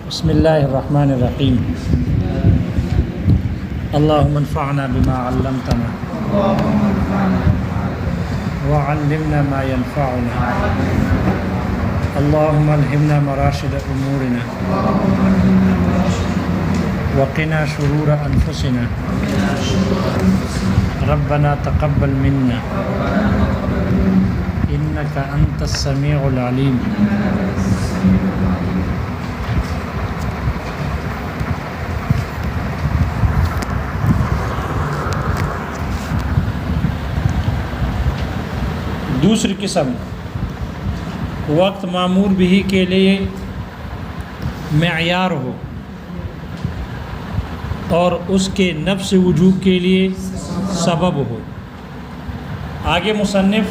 بسم اللہ الرحمن الرحیم اللہم انفعنا بما علمتنا وعلمنا ما ينفعنا اللہم الہمنا مراشد امورنا وقنا شرور انفسنا ربنا تقبل منا انک انت السمیع العلیم. دوسری قسم وقت معمور بھی کے لیے معیار ہو اور اس کے نفس وجوب کے لیے سبب ہو. آگے مصنف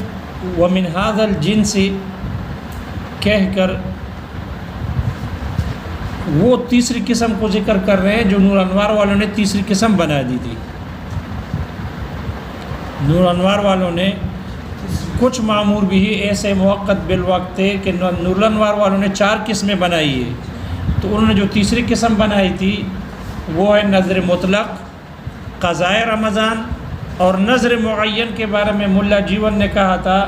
ومن هذا الجنس کہہ کر وہ تیسری قسم کو ذکر کر رہے ہیں جو نور انوار والوں نے تیسری قسم بنا دی تھی. نور انوار والوں نے کچھ معمور بھی ایسے موقت بالوقت تھے کہ نور انوار والوں نے 4 قسمیں بنائی ہے. تو انہوں نے جو تیسری قسم بنائی تھی وہ ہے نظر مطلق، قضاء رمضان اور نظر معین کے بارے میں ملا جیون نے کہا تھا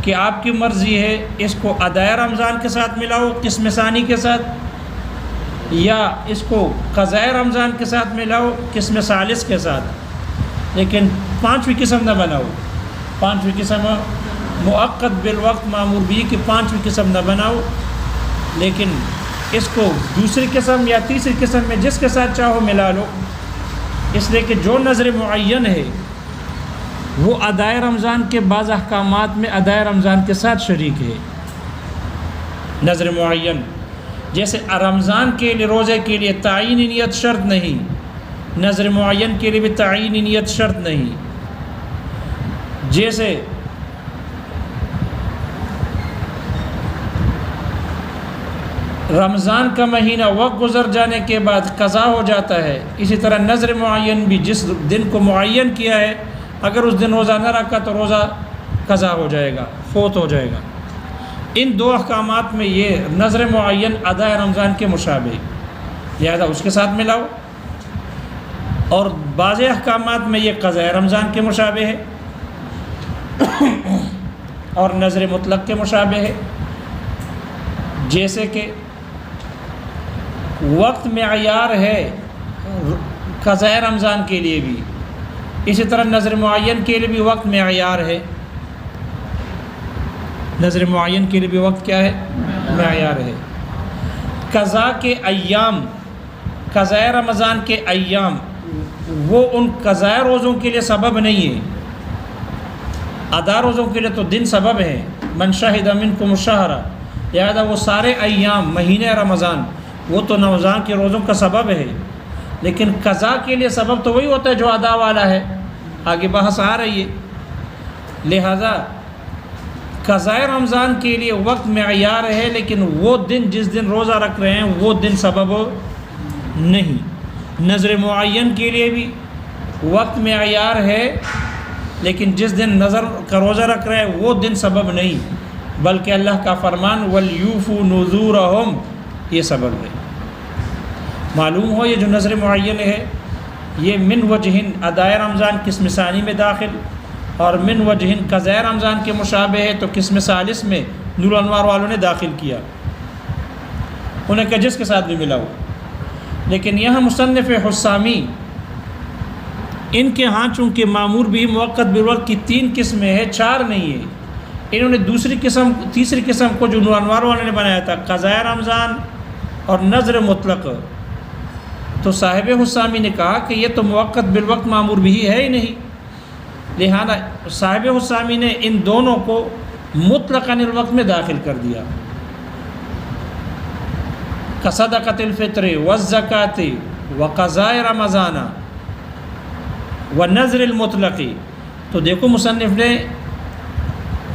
کہ آپ کی مرضی ہے اس کو ادائے رمضان کے ساتھ ملاؤ قسم ثانی کے ساتھ، یا اس کو قضاء رمضان کے ساتھ ملاؤ قسم ثالث کے ساتھ، لیکن 5ویں قسم نہ بناؤ. 5ویں قسم مؤقت بالوقت معمور بھی کہ 5ویں قسم نہ بناؤ، لیکن اس کو دوسری قسم یا تیسری قسم میں جس کے ساتھ چاہو ملا لو. اس لیے کہ جو نظر معین ہے وہ ادائے رمضان کے بعض احکامات میں ادائے رمضان کے ساتھ شریک ہے. نظر معین جیسے رمضان کے لیے روزے کے لیے تعینی نیت شرط نہیں، نظر معین کے لیے بھی تعینی نیت شرط نہیں. جیسے رمضان کا مہینہ وقت گزر جانے کے بعد قضا ہو جاتا ہے، اسی طرح نظر معین بھی جس دن کو معین کیا ہے اگر اس دن روزہ نہ رکھا تو روزہ قضا ہو جائے گا، فوت ہو جائے گا. ان 2 احکامات میں یہ نظر معین ادائے رمضان کے مشابہ، لہذا اس کے ساتھ ملاؤ. اور بعض احکامات میں یہ قضاء رمضان کے مشابہ ہے اور نظر مطلق کے مشابہ ہے. جیسے کہ وقت معیار ہے قضاء رمضان کے لیے بھی، اسی طرح نظر معین کے لیے بھی وقت معیار ہے. نظر معین کے لیے بھی وقت کیا ہے؟ معیار ہے. قضاء کے ایام، قضاء رمضان کے ایام وہ ان قضاء روزوں کے لیے سبب نہیں ہے، ادا روزوں کے لیے تو دن سبب ہے. من شہد منکم الشہر، لہذا وہ سارے ایام مہینے رمضان وہ تو رمضان کے روزوں کا سبب ہے، لیکن قضاء کے لیے سبب تو وہی ہوتا ہے جو ادا والا ہے. آگے بحث آ رہی ہے. لہذا قضاء رمضان کے لیے وقت معیار ہے، لیکن وہ دن جس دن روزہ رکھ رہے ہیں وہ دن سبب نہیں. نظر معین کے لیے بھی وقت معیار ہے، لیکن جس دن نظر کا روزہ رکھ رہے ہیں وہ دن سبب نہیں، بلکہ اللہ کا فرمان وَلْيُوفُوا نُذُورَهُمْ یہ سبب ہے. معلوم ہو یہ جو نظر معین ہے یہ من وجہن ادائے رمضان قسم ثانی میں داخل اور من وجہن قضاء رمضان کے مشابہ ہے، تو قسم ثالث میں نور انوار والوں نے داخل کیا، انہیں کہ جس کے ساتھ بھی ملا ہو. لیکن یہاں مصنف حسامی ان کے ہاں چونکہ معمور بھی موقت بالوقت کی 3 قسمیں ہیں، 4 نہیں ہے. انہوں نے تیسری قسم کو جو نور انوار والوں نے بنایا تھا قضاء رمضان اور نظر مطلق، تو صاحب حسامی نے کہا کہ یہ تو موقت بالوقت معمور بھی ہے ہی نہیں. لہذا صاحب حسامی نے ان دونوں کو مطلقاً الوقت میں داخل کر دیا. صدقۃ الفطر والزکوٰۃ وقضاء رمضان ونظر المطلق. تو دیکھو مصنف نے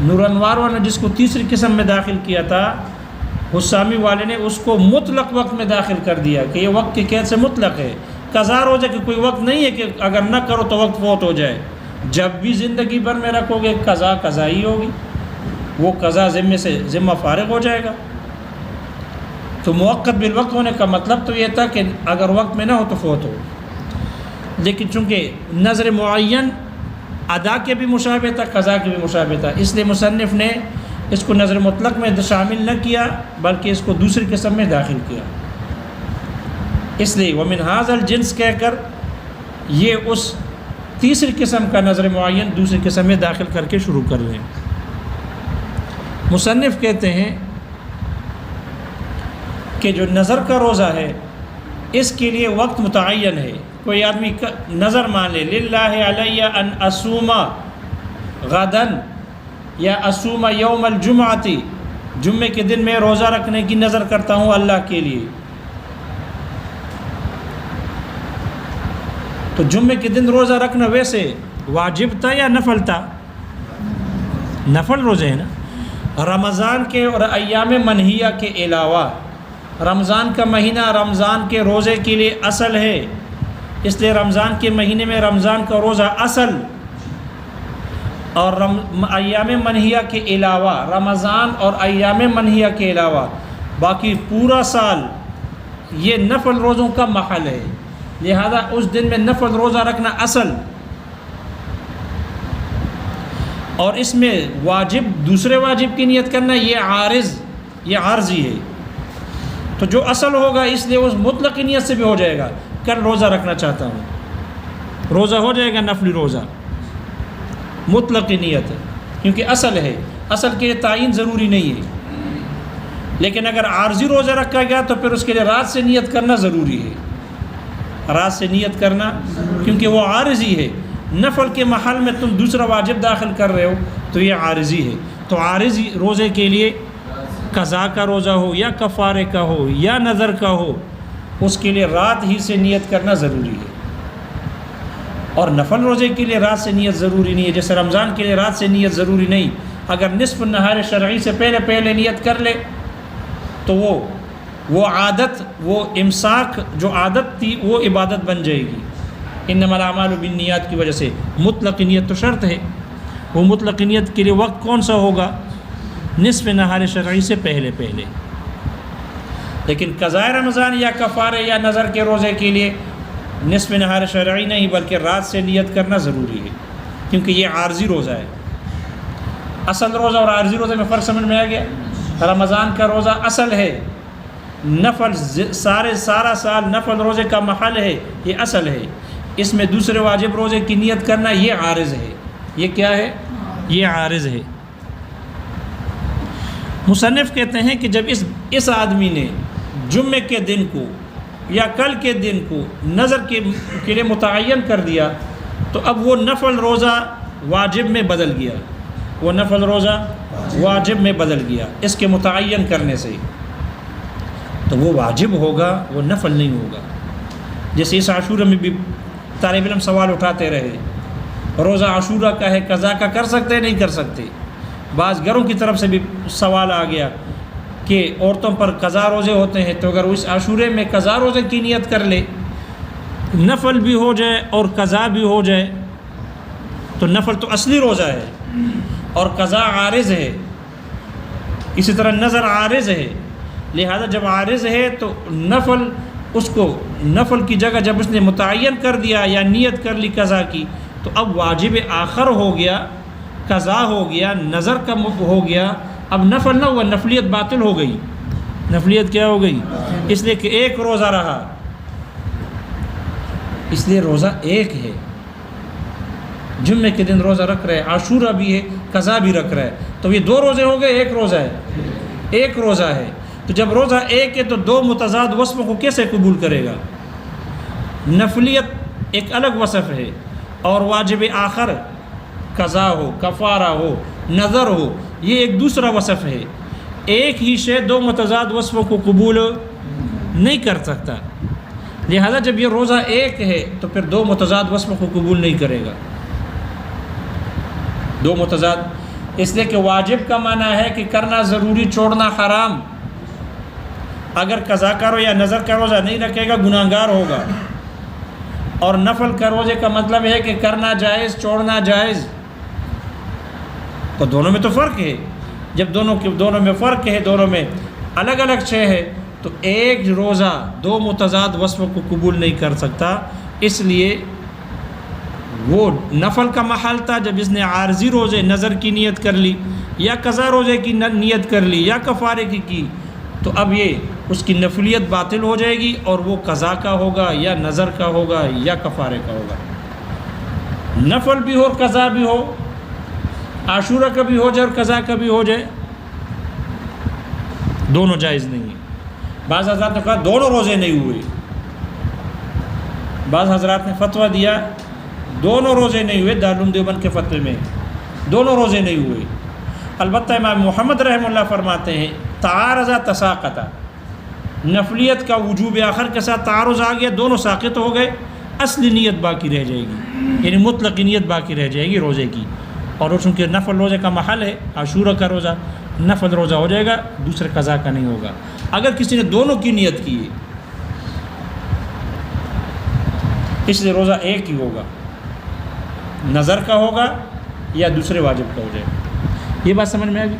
نور انوار والے نے جس کو تیسری قسم میں داخل کیا تھا، حسامی والے نے اس کو مطلق وقت میں داخل کر دیا کہ یہ وقت کی قید سے مطلق ہے. قضا روزہ کہ کوئی وقت نہیں ہے کہ اگر نہ کرو تو وقت فوت ہو جائے. جب بھی زندگی بھر میں رکھو گے قضا قضائی ہوگی، وہ قضا ذمہ سے ذمہ فارغ ہو جائے گا. تو موقت بالوقت ہونے کا مطلب تو یہ تھا کہ اگر وقت میں نہ ہو تو فوت ہو، لیکن چونکہ نظر معین ادا کے بھی مشابہ تھا، قضا کے بھی مشابہ تھا، اس لیے مصنف نے اس کو نظر مطلق میں شامل نہ کیا بلکہ اس کو دوسری قسم میں داخل کیا۔ اس لیے ومن ھذا الجنس کہہ کر یہ اس تیسری قسم کا نظر معین دوسری قسم میں داخل کر کے شروع کر لیں۔ مصنف کہتے ہیں کہ جو نظر کا روزہ ہے اس کے لیے وقت متعین ہے۔ کوئی آدمی نظر مان لے للہ علیہ ان اصوم غدن یا اصوم یوم الجمعۃ، جمعے کے دن میں روزہ رکھنے کی نظر کرتا ہوں اللہ کے لیے، تو جمعے کے دن روزہ رکھنا ویسے واجب تھا یا نفل تھا؟ نفل روزے ہیں نا۔ رمضان کے اور ایام منہیہ کے علاوہ رمضان کا مہینہ رمضان کے روزے کے لیے اصل ہے، اس لیے رمضان کے مہینے میں رمضان کا روزہ اصل، اور ایام منہیہ کے علاوہ رمضان اور ایام منہیہ کے علاوہ باقی پورا سال یہ نفل روزوں کا محل ہے، لہذا اس دن میں نفل روزہ رکھنا اصل، اور اس میں واجب دوسرے واجب کی نیت کرنا یہ عارضی ہے۔ تو جو اصل ہوگا اس لیے اس مطلق نیت سے بھی ہو جائے گا، کل روزہ رکھنا چاہتا ہوں، روزہ ہو جائے گا نفلی روزہ، مطلق نیت ہے کیونکہ اصل ہے، اصل کے لیے تعین ضروری نہیں ہے۔ لیکن اگر عارضی روزہ رکھا گیا تو پھر اس کے لیے رات سے نیت کرنا ضروری ہے، رات سے نیت کرنا، کیونکہ وہ عارضی ہے۔ نفل کے محل میں تم دوسرا واجب داخل کر رہے ہو تو یہ عارضی ہے، تو عارضی روزے کے لیے قضا کا روزہ ہو یا کفارے کا ہو یا نظر کا ہو، اس کے لیے رات ہی سے نیت کرنا ضروری ہے، اور نفل روزے کے لیے رات سے نیت ضروری نہیں ہے، جیسے رمضان کے لیے رات سے نیت ضروری نہیں، اگر نصف النہار شرعی سے پہلے نیت کر لے تو وہ عادت، وہ امساک جو عادت تھی وہ عبادت بن جائے گی۔ انما الاعمال بالنیات کی وجہ سے مطلق نیت تو شرط ہے، وہ مطلق نیت کے لیے وقت کون سا ہوگا؟ نصف نہار شرعی سے پہلے۔ لیکن قضاء رمضان یا کفارے یا نظر کے روزے کے لیے نصف نہار شرعی نہیں بلکہ رات سے نیت کرنا ضروری ہے، کیونکہ یہ عارضی روزہ ہے۔ اصل روزہ اور عارضی روزے میں فرق سمجھ میں آ گیا؟ رمضان کا روزہ اصل ہے، نفل سارا سال نفل روزے کا محل ہے، یہ اصل ہے، اس میں دوسرے واجب روزے کی نیت کرنا یہ عارض ہے۔ یہ کیا ہے؟ یہ عارض ہے۔ مصنف کہتے ہیں کہ جب اس آدمی نے جمعے کے دن کو یا کل کے دن کو نظر کے لیے متعین کر دیا تو اب وہ نفل روزہ واجب میں بدل گیا، وہ نفل روزہ واجب میں بدل گیا اس کے متعین کرنے سے، تو وہ واجب ہوگا، وہ نفل نہیں ہوگا۔ جیسے اس عاشورہ میں بھی طالب علم سوال اٹھاتے رہے، روزہ عاشورہ کا ہے، قضا کا کر سکتے نہیں کر سکتے؟ بعض گھروں کی طرف سے بھی سوال آ گیا کہ عورتوں پر قضا روزے ہوتے ہیں، تو اگر اس عاشورے میں قضا روزے کی نیت کر لے، نفل بھی ہو جائے اور قضا بھی ہو جائے، تو نفل تو اصلی روزہ ہے اور قضا عارض ہے، اسی طرح نظر عارض ہے، لہذا جب عارض ہے تو نفل، اس کو نفل کی جگہ جب اس نے متعین کر دیا یا نیت کر لی قضا کی، تو اب واجب آخر ہو گیا، قضا ہو گیا، نظر کا ہو گیا، اب نفل نہ ہوا، نفلیت باطل ہو گئی۔ نفلیت کیا ہو گئی؟ اس لیے کہ ایک روزہ رہا، اس لیے روزہ ایک ہے، جمعے کے دن روزہ رکھ رہے ہیں، عاشورہ بھی ہے، قضا بھی رکھ رہا ہے، تو یہ دو روزے ہو گئے، ایک روزہ ہے، ایک روزہ ہے۔ تو جب روزہ ایک ہے تو دو متضاد وصفوں کو کیسے قبول کرے گا؟ نفلیت ایک الگ وصف ہے اور واجب آخر قضا ہو، کفارہ ہو، نظر ہو، یہ ایک دوسرا وصف ہے۔ ایک ہی شے دو متضاد وصفوں کو قبول نہیں کر سکتا، لہذا جب یہ روزہ ایک ہے تو پھر دو متضاد وصفوں کو قبول نہیں کرے گا۔ دو متضاد، اس لیے کہ واجب کا معنی ہے کہ کرنا ضروری، چھوڑنا حرام۔ اگر قضا کا یا نظر کا روزہ نہیں رکھے گا گناہگار ہوگا، اور نفل کا روزے کا مطلب ہے کہ کرنا جائز، چھوڑنا جائز، تو دونوں میں تو فرق ہے۔ جب دونوں میں فرق ہے، دونوں میں الگ الگ شے ہے، تو ایک روزہ دو متضاد وصفوں کو قبول نہیں کر سکتا، اس لیے وہ نفل کا محل تھا جب اس نے عارضی روزے نظر کی نیت کر لی یا قضا روزے کی نیت کر لی یا کفارے کی تو اب یہ اس کی نفلیت باطل ہو جائے گی اور وہ قضا کا ہوگا یا نظر کا ہوگا یا کفارے کا ہوگا۔ نفل بھی ہو اور قضا بھی ہو، عاشورہ کا بھی ہو جائے اور قضا کا بھی ہو جائے، دونوں جائز نہیں ہیں۔ بعض حضرات نے کہا دونوں روزے نہیں ہوئے، بعض حضرات نے فتویٰ دیا دونوں روزے نہیں ہوئے، دارالعلوم دیوبند کے فتوے میں دونوں روزے نہیں ہوئے۔ البتہ امام محمد رحمہ اللہ فرماتے ہیں تعارضا تساقطا، نفلیت کا وجوب آخر کے ساتھ تعارض آ گیا، دونوں ساقط ہو گئے، اصلی نیت باقی رہ جائے گی، یعنی مطلق نیت باقی رہ جائے گی روزے کی، اور چونکہ نفل روزے کا محل ہے عاشورہ کا روزہ، نفل روزہ ہو جائے گا، دوسرے قضا کا نہیں ہوگا۔ اگر کسی نے دونوں کی نیت کی ہے اس لیے روزہ ایک ہی ہوگا، نظر کا ہوگا یا دوسرے واجب کا ہو جائے گا۔ یہ بات سمجھ میں آ گئی؟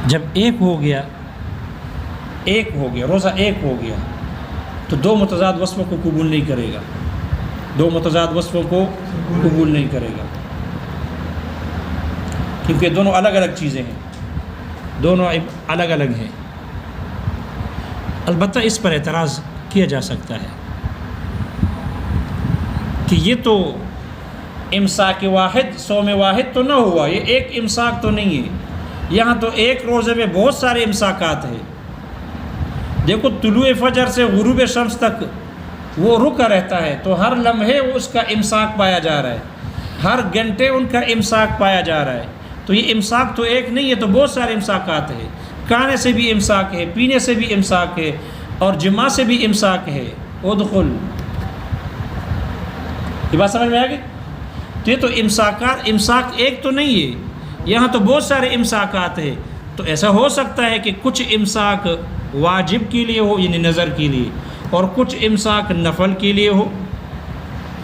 جب ایک ہو گیا روزہ ایک ہو گیا تو دو متضاد وصفوں کو قبول نہیں کرے گا، دو متضاد وصفوں کو قبول نہیں کرے گا، کیونکہ دونوں الگ الگ چیزیں ہیں، دونوں الگ الگ ہیں۔ البتہ اس پر اعتراض کیا جا سکتا ہے کہ یہ تو امساک واحد، صوم واحد تو نہ ہوا، یہ ایک امساک تو نہیں ہے، یہاں تو ایک روزے میں بہت سارے امساکات ہیں۔ دیکھو طلوع فجر سے غروب شمس تک وہ رکا رہتا ہے، تو ہر لمحے اس کا امساک پایا جا رہا ہے، ہر گھنٹے ان کا امساک پایا جا رہا ہے، تو یہ امساک تو ایک نہیں ہے، تو بہت سارے امساکات ہیں، کھانے سے بھی امساک ہے، پینے سے بھی امساک ہے، اور جماع سے بھی امساک ہے۔ ادخل، یہ بات سمجھ میں آ گئی؟ تو یہ تو امساک ایک تو نہیں ہے، یہاں تو بہت سارے امساکات ہیں، تو ایسا ہو سکتا ہے کہ کچھ امساک واجب کے لیے ہو، یعنی نظر کے لیے، اور کچھ امساک نفل کے لیے ہو،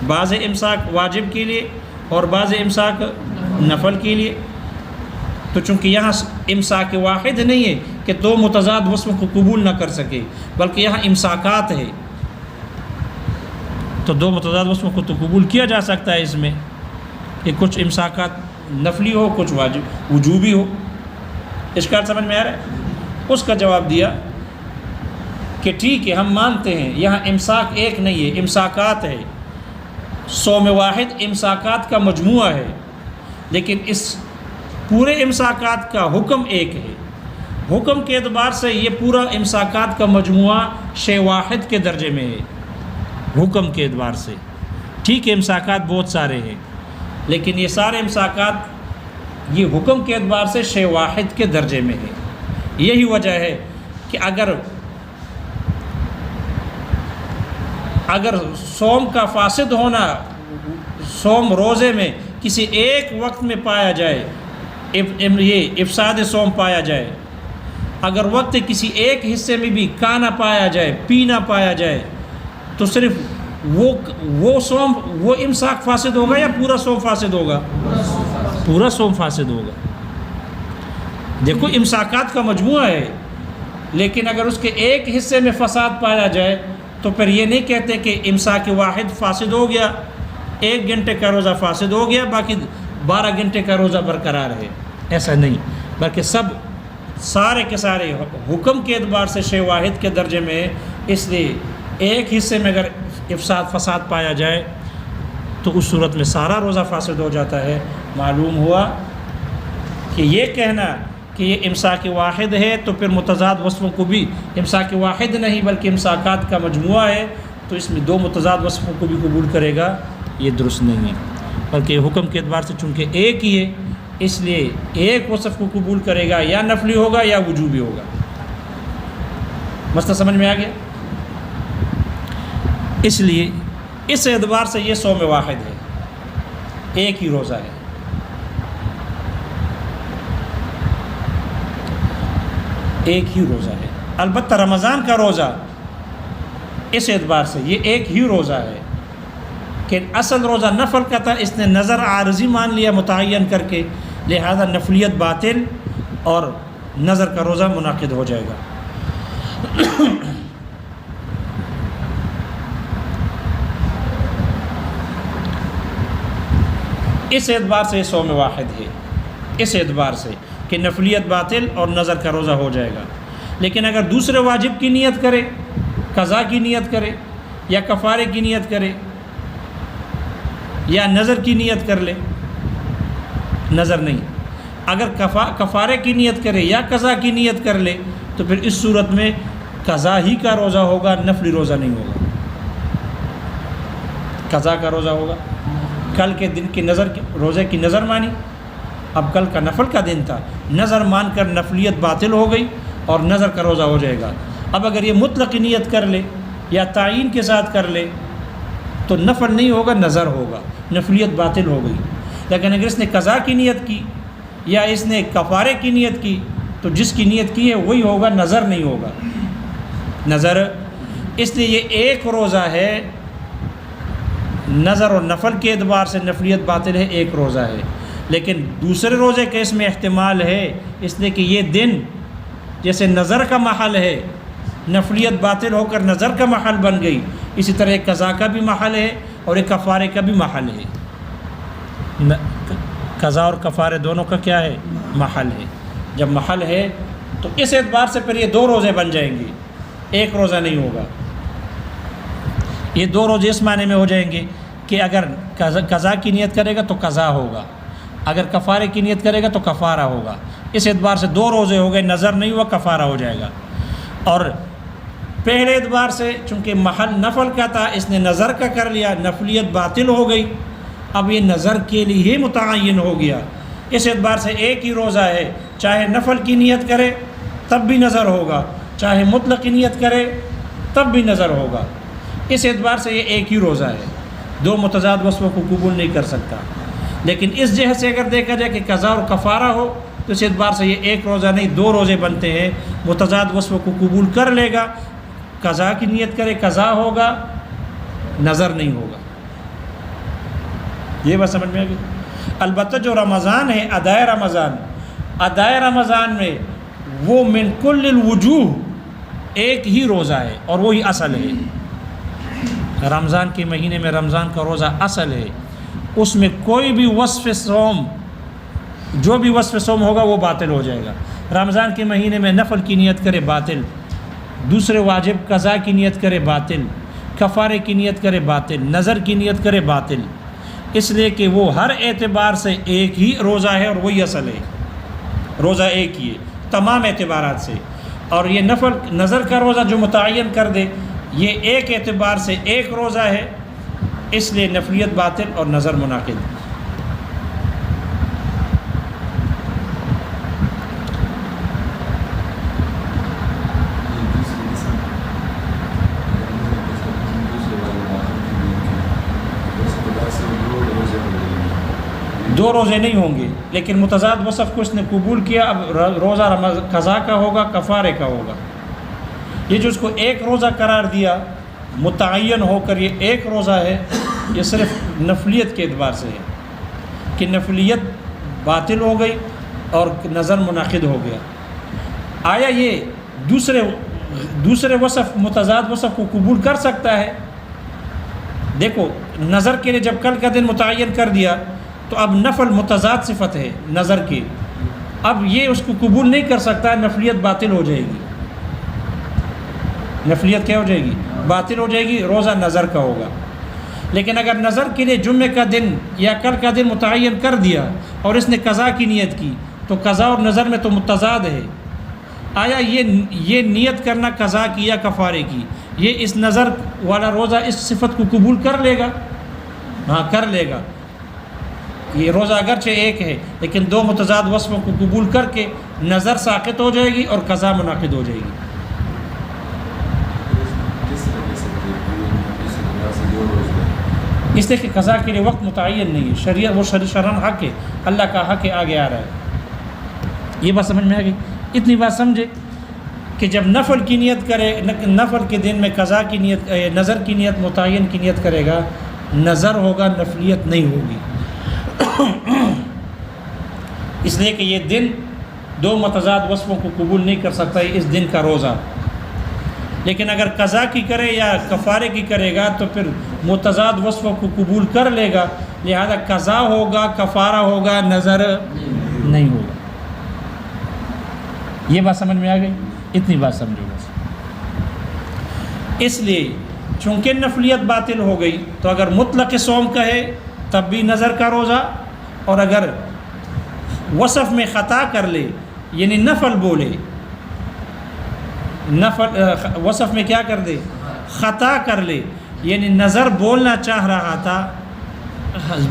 بعض امساک واجب کے لیے اور بعض امساک نفل کے لیے۔ تو چونکہ یہاں امساک واحد نہیں ہے کہ دو متضاد وصفوں کو قبول نہ کر سکے، بلکہ یہاں امساکات ہے، تو دو متضاد وصفوں کو تو قبول کیا جا سکتا ہے اس میں کہ کچھ امساکات نفلی ہو، کچھ واجب وجوبی ہو۔ اشکال سمجھ میں آ رہا ہے؟ اس کا جواب دیا کہ ٹھیک ہے، ہم مانتے ہیں یہاں امساک ایک نہیں ہے، امساکات ہے، صوم واحد امساکات کا مجموعہ ہے، لیکن اس پورے امساکات کا حکم ایک ہے۔ حکم کے اعتبار سے یہ پورا امساکات کا مجموعہ شے واحد کے درجے میں ہے، حکم کے اعتبار سے۔ ٹھیک ہے امساکات بہت سارے ہیں، لیکن یہ سارے امساکات یہ حکم کے اعتبار سے شے واحد کے درجے میں ہے۔ یہی وجہ ہے کہ اگر صوم کا فاسد ہونا صوم روزے میں کسی ایک وقت میں پایا جائے، یہ افساد صوم پایا جائے، اگر وقت کسی ایک حصے میں بھی کھانا پایا جائے، پینا پایا جائے، تو صرف وہ صوم، وہ امساک فاسد ہوگا یا پورا صوم فاسد ہوگا؟ پورا صوم فاسد ہوگا۔ دیکھو امساکات کا مجموعہ ہے، لیکن اگر اس کے ایک حصے میں فساد پایا جائے تو پھر یہ نہیں کہتے کہ امساک واحد فاسد ہو گیا، 1 گھنٹے کا روزہ فاسد ہو گیا، باقی 12 گھنٹے کا روزہ برقرار ہے، ایسا نہیں، بلکہ سارے کے سارے حکم کے اعتبار سے شے واحد کے درجے میں ہے۔ اس لیے ایک حصے میں اگر فساد پایا جائے تو اس صورت میں سارا روزہ فاسد ہو جاتا ہے۔ معلوم ہوا کہ یہ کہنا کہ یہ امساک واحد ہے تو پھر متضاد وصفوں کو بھی امساک واحد نہیں بلکہ امساکات کا مجموعہ ہے، تو اس میں دو متضاد وصفوں کو بھی قبول کرے گا، یہ درست نہیں ہے، بلکہ حکم کے اعتبار سے چونکہ ایک ہی ہے اس لیے ایک وصف کو قبول کرے گا، یا نفلی ہوگا یا وجوبی ہوگا۔ مسئلہ سمجھ میں آ گیا؟ اس لیے اس اعتبار سے یہ صوم واحد ہے، ایک ہی روزہ ہے۔ ایک ہی روزہ ہے۔ البتہ رمضان کا روزہ اس اعتبار سے یہ ایک ہی روزہ ہے کہ اصل روزہ نفل کا تھا، اس نے نظر عارضی مان لیا متعین کر کے، لہذا نفلیت باطل اور نظر کا روزہ منعقد ہو جائے گا۔ اس اعتبار سے صوم واحد ہے، اس اعتبار سے کہ نفلیت باطل اور نظر کا روزہ ہو جائے گا۔ لیکن اگر دوسرے واجب کی نیت کرے، قضا کی نیت کرے یا کفارے کی نیت کرے یا نظر کی نیت کر لے، نظر نہیں، اگر کفارے کی نیت کرے یا قضا کی نیت کر لے تو پھر اس صورت میں قضا ہی کا روزہ ہوگا، نفلی روزہ نہیں ہوگا، قضا کا روزہ ہوگا۔ کل کے دن کی نظر روزے کی نظر مانی، اب کل کا نفل کا دن تھا، نظر مان کر نفلیت باطل ہو گئی اور نظر کا روزہ ہو جائے گا۔ اب اگر یہ مطلق نیت کر لے یا تعین کے ساتھ کر لے تو نفل نہیں ہوگا، نظر ہوگا، نفلیت باطل ہو گئی۔ لیکن اگر اس نے قضا کی نیت کی یا اس نے کفارے کی نیت کی تو جس کی نیت کی ہے وہی ہوگا، نظر نہیں ہوگا، نظر۔ اس لیے یہ ایک روزہ ہے، نظر اور نفل کے اعتبار سے نفلیت باطل ہے، ایک روزہ ہے۔ لیکن دوسرے روزے کے اس میں احتمال ہے، اس لیے کہ یہ دن جیسے نظر کا محل ہے، نفلیت باطل ہو کر نظر کا محل بن گئی، اسی طرح ایک قضا کا بھی محل ہے اور ایک کفارے کا بھی محل ہے۔ قضا اور کفارے دونوں کا کیا ہے؟ محل ہے۔ جب محل ہے تو اس اعتبار سے پھر یہ دو روزے بن جائیں گے، ایک روزہ نہیں ہوگا۔ یہ دو روزے اس معنی میں ہو جائیں گے کہ اگر قضا کی نیت کرے گا تو قضا ہوگا، اگر کفارے کی نیت کرے گا تو کفارہ ہوگا۔ اس اعتبار سے دو روزے ہو گئے، نظر نہیں ہوا، کفارہ ہو جائے گا۔ اور پہلے اعتبار سے چونکہ محل نفل کا تھا، اس نے نظر کا کر لیا، نفلیت باطل ہو گئی، اب یہ نظر کے لیے ہی متعین ہو گیا۔ اس اعتبار سے ایک ہی روزہ ہے، چاہے نفل کی نیت کرے تب بھی نظر ہوگا، چاہے مطلق کی نیت کرے تب بھی نظر ہوگا۔ اس اعتبار سے یہ ایک ہی روزہ ہے، دو متضاد وصفوں کو قبول نہیں کر سکتا۔ لیکن اس جہت سے اگر دیکھا جائے کہ قضا اور کفارہ ہو تو اس اعتبار سے یہ ایک روزہ نہیں، دو روزے بنتے ہیں، متضاد وصفوں کو قبول کر لے گا۔ قضا کی نیت کرے قضا ہوگا، نظر نہیں ہوگا۔ یہ بات سمجھ میں آ گئی۔ البتہ جو رمضان ہے، ادائے رمضان، ادائے رمضان میں وہ من کل الوجوہ ایک ہی روزہ ہے اور وہی اصل ہے۔ رمضان کے مہینے میں رمضان کا روزہ اصل ہے، اس میں کوئی بھی وصف صوم، جو بھی وصف صوم ہوگا وہ باطل ہو جائے گا۔ رمضان کے مہینے میں نفل کی نیت کرے باطل، دوسرے واجب قضا کی نیت کرے باطل، کفارے کی نیت کرے باطل، نظر کی نیت کرے باطل، اس لیے کہ وہ ہر اعتبار سے ایک ہی روزہ ہے اور وہی اصل ہے، روزہ ایک ہی ہے تمام اعتبارات سے۔ اور یہ نفل نظر کا روزہ جو متعین کر دے، یہ ایک اعتبار سے ایک روزہ ہے، اس لیے نفلیت باطل اور نظر منعقد۔ دو روزے نہیں ہوں گے، لیکن متضاد وصف کو اس نے قبول کیا، اب روزہ قضا کا ہوگا، کفارے کا ہوگا۔ یہ جو اس کو ایک روزہ قرار دیا متعین ہو کر یہ ایک روزہ ہے، یہ صرف نفلیت کے اعتبار سے ہے کہ نفلیت باطل ہو گئی اور نظر منعقد ہو گیا۔ آیا یہ دوسرے وصف متضاد وصف کو قبول کر سکتا ہے؟ دیکھو، نظر کے لیے جب کل کا دن متعین کر دیا تو اب نفل متضاد صفت ہے نظر کی، اب یہ اس کو قبول نہیں کر سکتا، نفلیت باطل ہو جائے گی۔ نفلیت کیا ہو جائے گی؟ باطل ہو جائے گی، روزہ نظر کا ہوگا۔ لیکن اگر نظر کے لیے جمعے کا دن یا کل کا دن متعین کر دیا اور اس نے قضا کی نیت کی تو قضا اور نظر میں تو متضاد ہے۔ آیا یہ نیت کرنا قضا کی یا کفارے کی، یہ اس نظر والا روزہ اس صفت کو قبول کر لے گا؟ ہاں، کر لے گا۔ یہ روزہ اگرچہ ایک ہے لیکن دو متضاد وصفوں کو قبول کر کے نظر ساقط ہو جائے گی اور قضا منعقد ہو جائے گی۔ اس لیے کہ قضا کے لیے وقت متعین نہیں ہے، شریعت وہ شرعاً حق ہے، اللہ کا حق ہے، آگے آ رہا ہے۔ یہ بات سمجھ میں آ گئی؟ اتنی بات سمجھے کہ جب نفل کی نیت کرے، نفل کے دن میں قضا کی نیت، نظر کی نیت، متعین کی نیت کرے گا، نظر ہوگا، نفلیت نہیں ہوگی۔ اس لیے کہ یہ دن دو متضاد وصفوں کو قبول نہیں کر سکتا ہے اس دن کا روزہ، لیکن اگر قضا کی کرے یا کفارے کی کرے گا تو پھر متضاد وصفوں کو قبول کر لے گا، لہذا قضا ہوگا، کفارہ ہوگا، نظر نہیں ہوگا۔ یہ بات سمجھ میں آ گئی؟ اتنی بات سمجھو بس۔ اس لیے چونکہ نفلیت باطل ہو گئی تو اگر مطلق صوم کہے تب بھی نظر کا روزہ، اور اگر وصف میں خطا کر لے یعنی نفل بولے، نفل وصف میں کیا کر دے؟ خطا کر لے، یعنی نظر بولنا چاہ رہا تھا،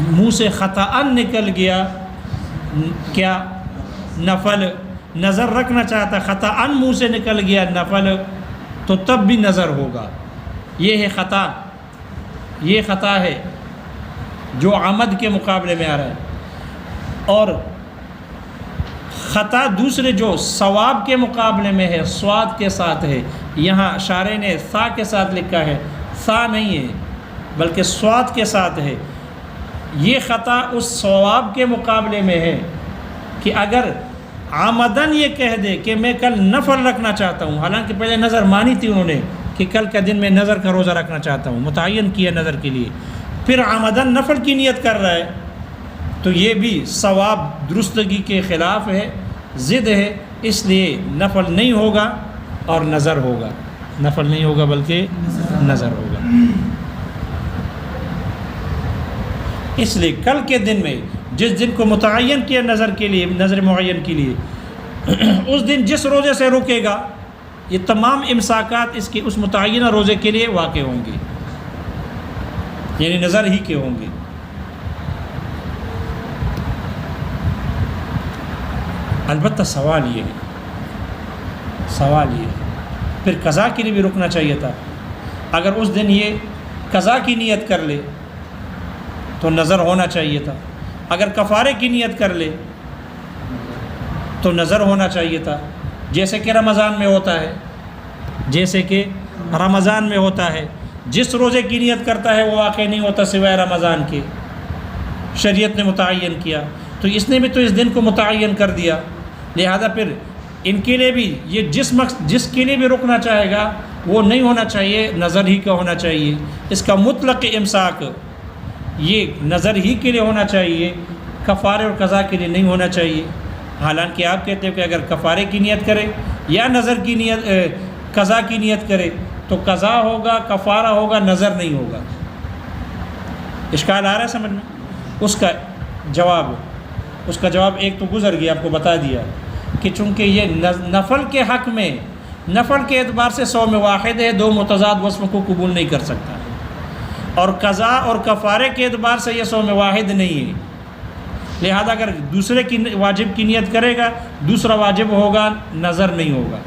منہ سے خطأ نکل گیا کیا؟ نفل۔ نظر رکھنا چاہتا خطأ منہ سے نکل گیا نفل، تو تب بھی نظر ہوگا۔ یہ ہے خطا، یہ خطا ہے جو عمد کے مقابلے میں آ رہا ہے، اور خطا دوسرے جو ثواب کے مقابلے میں ہے، سواد کے ساتھ ہے، یہاں شارح نے ثا کے ساتھ لکھا ہے، ثا نہیں ہے بلکہ سواد کے ساتھ ہے۔ یہ خطا اس ثواب کے مقابلے میں ہے کہ اگر عمدن یہ کہہ دے کہ میں کل نفل رکھنا چاہتا ہوں، حالانکہ پہلے نظر مانی تھی انہوں نے کہ کل کا دن میں نظر کا روزہ رکھنا چاہتا ہوں، متعین کیا نظر کے لیے، پھر عمدن نفل کی نیت کر رہا ہے، تو یہ بھی ثواب درستگی کے خلاف ہے، ضد ہے، اس لیے نفل نہیں ہوگا اور نظر ہوگا، نفل نہیں ہوگا بلکہ نظر ہوگا۔ اس لیے کل کے دن میں جس دن کو متعین کیا نظر کے لیے، نظر معین کے لیے، اس دن جس روزے سے رکے گا یہ تمام امساکات اس کے اس متعینہ روزے کے لیے واقع ہوں گے، یعنی نظر ہی کے ہوں گے۔ البتہ سوال یہ ہے پھر قضا کے لیے بھی رکنا چاہیے تھا۔ اگر اس دن یہ قضا کی نیت کر لے تو نظر ہونا چاہیے تھا، اگر کفارے کی نیت کر لے تو نظر ہونا چاہیے تھا، جیسے کہ رمضان میں ہوتا ہے، جیسے کہ رمضان میں ہوتا ہے، جس روزے کی نیت کرتا ہے وہ واقع نہیں ہوتا سوائے رمضان کے، شریعت نے متعین کیا، تو اس نے بھی تو اس دن کو متعین کر دیا، لہذا پھر ان کے لیے بھی یہ جس کے لیے بھی رکنا چاہے گا وہ نہیں ہونا چاہیے، نظر ہی کا ہونا چاہیے، اس کا مطلق امساک یہ نظر ہی کے لیے ہونا چاہیے، کفارے اور قضا کے لیے نہیں ہونا چاہیے۔ حالانکہ آپ کہتے ہو کہ اگر کفارے کی نیت کرے یا نظر کی نیت قضا کی نیت کرے تو قضا ہوگا، کفارہ ہوگا، نظر نہیں ہوگا۔ اشکال آ رہا ہے سمجھ میں؟ اس کا جواب ایک تو گزر گیا، آپ کو بتا دیا کہ چونکہ یہ نفل کے حق میں، نفل کے اعتبار سے صوم واحد ہے، دو متضاد وصفوں کو قبول نہیں کر سکتا، اور قضا اور کفارے کے اعتبار سے یہ صوم واحد نہیں ہے، لہذا اگر دوسرے کی واجب کی نیت کرے گا دوسرا واجب ہوگا، نظر نہیں ہوگا۔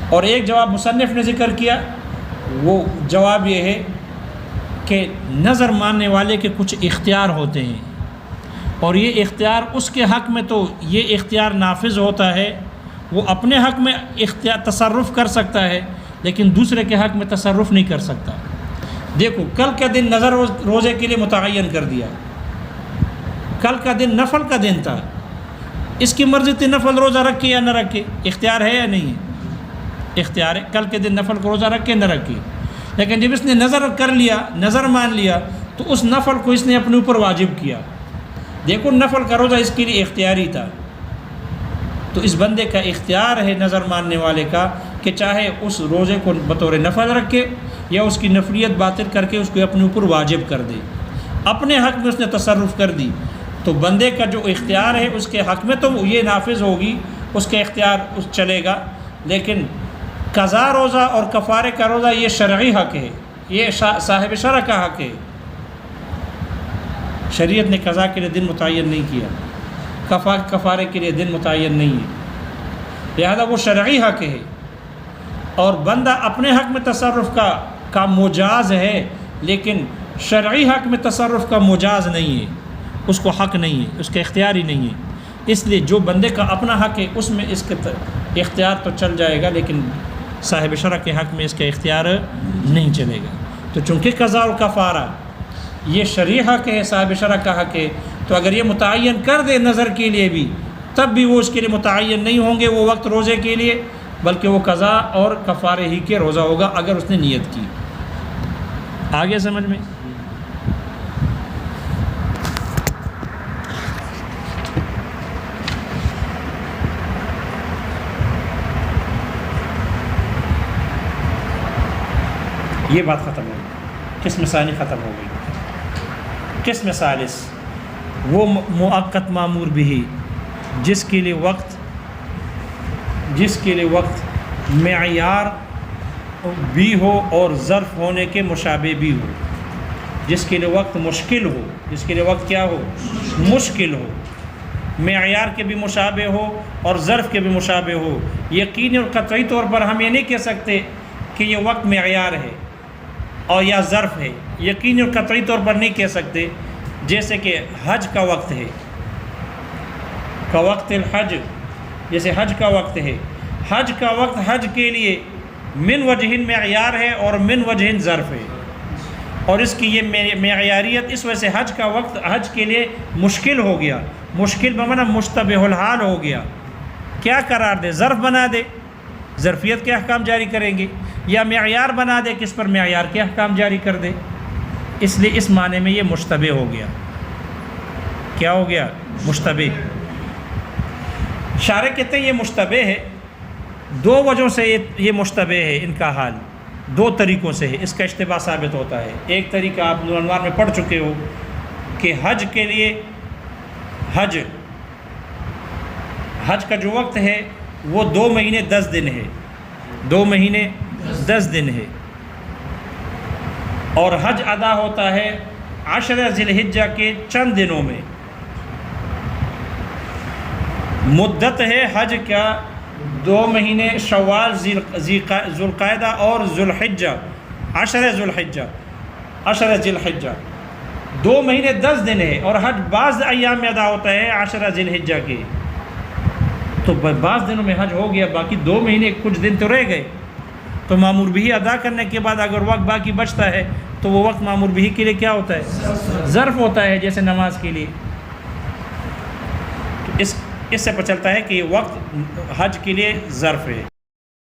اور ایک جواب مصنف نے ذکر کیا، وہ جواب یہ ہے کہ نظر ماننے والے کے کچھ اختیار ہوتے ہیں، اور یہ اختیار اس کے حق میں تو یہ اختیار نافذ ہوتا ہے، وہ اپنے حق میں تصرف کر سکتا ہے لیکن دوسرے کے حق میں تصرف نہیں کر سکتا۔ دیکھو کل کا دن نظر روزے کے لیے متعین کر دیا، کل کا دن نفل کا دن تھا، اس کی مرضی تھی نفل روزہ رکھے یا نہ رکھے، اختیار ہے یا نہیں ہے؟ اختیار ہے، کل کے دن نفل کو روزہ رکھے نہ رکھے، لیکن جب اس نے نظر کر لیا، نظر مان لیا، تو اس نفل کو اس نے اپنے اوپر واجب کیا۔ دیکھو نفل کا روزہ اس کے لیے اختیاری تھا، تو اس بندے کا اختیار ہے نظر ماننے والے کا کہ چاہے اس روزے کو بطور نفل رکھے یا اس کی نفلیت باطل کر کے اس کو اپنے اوپر واجب کر دے، اپنے حق میں اس نے تصرف کر دی، تو بندے کا جو اختیار ہے اس کے حق میں تو یہ نافذ ہوگی، اس کا اختیار چلے گا، لیکن قضا روزہ اور کفارے کا روزہ یہ شرعی حق ہے، یہ صاحب شرع کا حق ہے، شریعت نے قضا کے لیے دن متعین نہیں کیا، کفارے کے لیے دن متعین نہیں ہے، لہذا وہ شرعی حق ہے، اور بندہ اپنے حق میں تصرف کا مجاز ہے، لیکن شرعی حق میں تصرف کا مجاز نہیں ہے، اس کو حق نہیں ہے، اس کا اختیار ہی نہیں ہے، اس لیے جو بندے کا اپنا حق ہے اس میں اس کے اختیار تو چل جائے گا، لیکن صاحب شرع کے حق میں اس کا اختیار نہیں چلے گا۔ تو چونکہ قضا اور کفارہ یہ شرعی حق ہے، صاحب شرع کا حق ہے، تو اگر یہ متعین کر دے نظر کے لیے بھی تب بھی وہ اس کے لیے متعین نہیں ہوں گے وہ وقت روزے کے لیے، بلکہ وہ قضا اور کفارے ہی کے روزہ ہوگا اگر اس نے نیت کی۔ آگے سمجھ میں؟ یہ بات ختم ہو گئی، قسم ثانی ختم ہو گئی۔ قسم ثالث وہ مؤقت مامور بھی، جس کے لیے وقت معیار بھی ہو اور ظرف ہونے کے مشابہ بھی ہو، جس کے لیے وقت مشکل ہو، جس کے لیے وقت کیا ہو؟ مشکل ہو، معیار کے بھی مشابہ ہو اور ظرف کے بھی مشابہ ہو۔ یقینی اور قطعی طور پر ہم یہ نہیں کہہ سکتے کہ یہ وقت معیار ہے اور یا ظرف ہے، یقینی اور قطعی طور پر نہیں کہہ سکتے۔ جیسے کہ حج کا وقت ہے، کا وقت الحج، جیسے حج کا وقت ہے، حج کا وقت حج کے لیے من وجہ معیار ہے اور من وجہ ظرف ہے، اور اس کی یہ معیاریت اس وجہ سے حج کا وقت حج کے لیے مشکل ہو گیا، مشکل بمعنی مشتبہ الحال ہو گیا۔ کیا قرار دے؟ ظرف بنا دے، ظرفیت کے احکام جاری کریں گے، یا معیار بنا دے کس پر؟ معیار کے احکام جاری کر دے۔ اس لیے اس معنی میں یہ مشتبہ ہو گیا۔ کیا ہو گیا؟ مشتبہ۔ شارح کہتے ہیں یہ مشتبہ ہے، دو وجہوں سے یہ مشتبہ ہے، ان کا حال دو طریقوں سے ہے، اس کا اشتباہ ثابت ہوتا ہے۔ ایک طریقہ آپ نور الانوار میں پڑھ چکے ہو کہ حج کے لیے حج کا جو وقت ہے وہ 2 مہینے 10 دن ہے، 2 مہینے 10 دن ہے، اور حج ادا ہوتا ہے 10 ذی الحجہ کے چند دنوں میں۔ مدت ہے حج کا 2 مہینے شوال، ذوالقعدہ اور ذوالحجہ، 10 ذی الحجہ، 2 مہینے 10 دن ہے، اور حج بعض ایام میں ادا ہوتا ہے 10 ذی الحجہ کے، تو بعض دنوں میں حج ہو گیا، باقی 2 مہینے کچھ دن تو رہ گئے۔ تو مامور بھی ادا کرنے کے بعد اگر وقت باقی بچتا ہے تو وہ وقت مامور بھی کے لیے کیا ہوتا ہے؟ ظرف ہوتا ہے، جیسے نماز کے لیے۔ تو اس سے پتہ چلتا ہے کہ یہ وقت حج کے لیے ظرف ہے۔